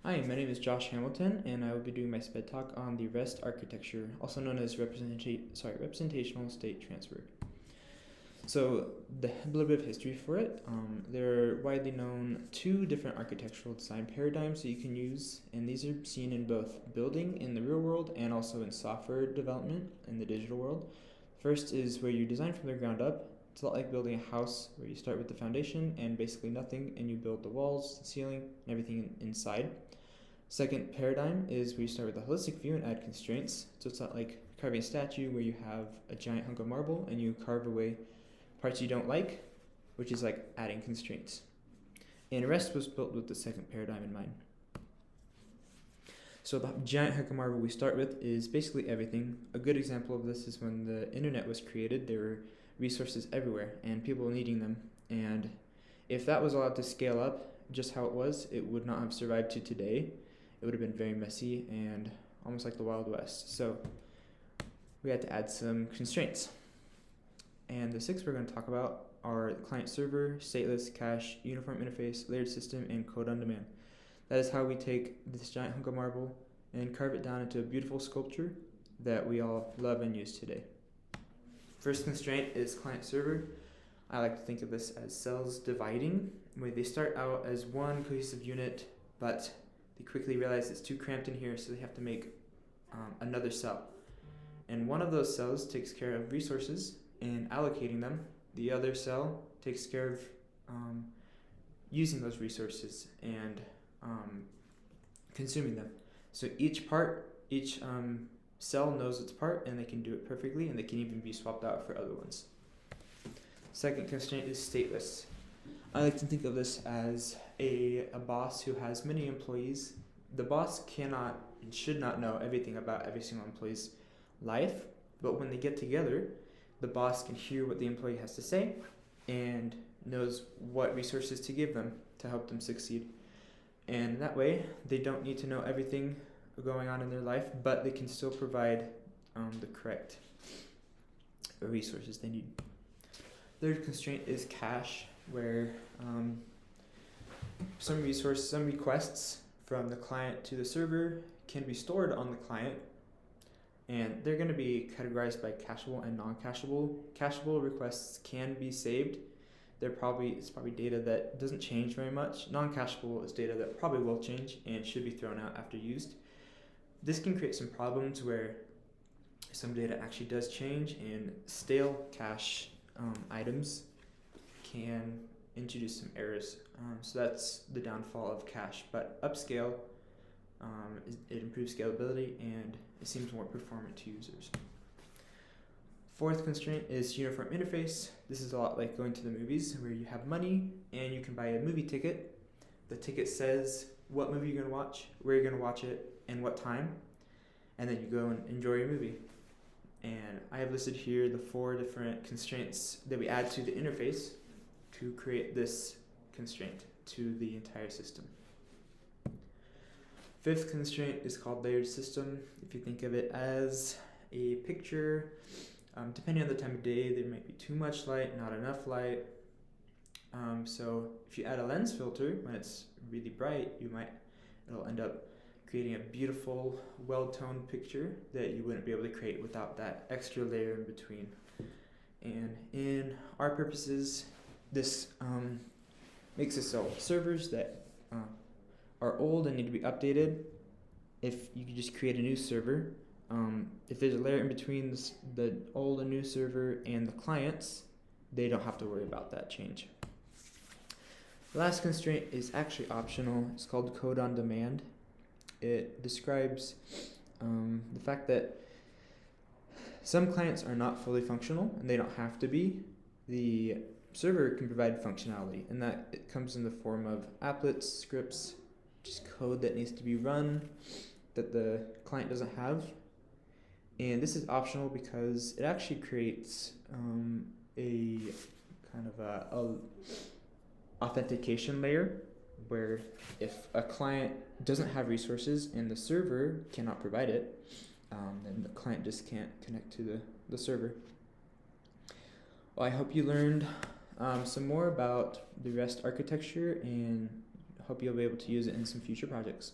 Hi, my name is Josh Hamilton, and I will be doing my SPED talk on the REST architecture, also known as representational state transfer. So, a little bit of history for it. There are widely known two different architectural design paradigms that you can use, and these are seen in both building in the real world and also in software development in the digital world. First is where you design from the ground up. It's a lot like building a house where you start with the foundation and basically nothing, and you build the walls, the ceiling, and everything inside. Second paradigm is where you start with a holistic view and add constraints. So it's not like carving a statue where you have a giant hunk of marble and you carve away parts you don't like, which is like adding constraints. And REST was built with the second paradigm in mind. So the giant hunk of marble we start with is basically everything. A good example of this is when the internet was created, there were resources everywhere and people needing them. And if that was allowed to scale up just how it was, it would not have survived to today. It would have been very messy and almost like the Wild West. So we had to add some constraints. And the six we're going to talk about are client server, stateless, cache, uniform interface, layered system, and code on demand. That is how we take this giant hunk of marble and carve it down into a beautiful sculpture that we all love and use today. First constraint is client server. I like to think of this as cells dividing, where they start out as one cohesive unit, but they quickly realize it's too cramped in here, so they have to make another cell. And one of those cells takes care of resources and allocating them. The other cell takes care of using those resources and consuming them. So each cell knows its part, and they can do it perfectly, and they can even be swapped out for other ones. Second constraint is stateless. I like to think of this as a boss who has many employees. The boss cannot and should not know everything about every single employee's life, but when they get together, the boss can hear what the employee has to say and knows what resources to give them to help them succeed. And that way, they don't need to know everything going on in their life, but they can still provide the correct resources they need. Third constraint is cache, where some requests from the client to the server can be stored on the client, and they're going to be categorized by cacheable and non-cacheable. Cacheable requests can be saved. It's probably data that doesn't change very much. Non-cacheable is data that probably will change and should be thrown out after used. This can create some problems where some data actually does change, and stale cache items can introduce some errors. So that's the downfall of cache. But upscale, it improves scalability and it seems more performant to users. Fourth constraint is uniform interface. This is a lot like going to the movies, where you have money and you can buy a movie ticket. The ticket says what movie you're going to watch, where you're going to watch it, and what time, and then you go and enjoy your movie. And I have listed here the 4 different constraints that we add to the interface to create this constraint to the entire system. Fifth constraint is called layered system. If you think of it as a picture, depending on the time of day, there might be too much light, not enough light. So if you add a lens filter when it's really bright, it'll end up creating a beautiful, well-toned picture that you wouldn't be able to create without that extra layer in between. And in our purposes, this makes it so servers that are old and need to be updated, if you could just create a new server, if there's a layer in between the old and new server and the clients, they don't have to worry about that change. The last constraint is actually optional. It's called code on demand. It describes the fact that some clients are not fully functional and they don't have to be. The server can provide functionality, and that it comes in the form of applets, scripts, just code that needs to be run that the client doesn't have. And this is optional because it actually creates a kind of a authentication layer, where if a client doesn't have resources and the server cannot provide it, then the client just can't connect to the server. Well, I hope you learned some more about the REST architecture, and hope you'll be able to use it in some future projects.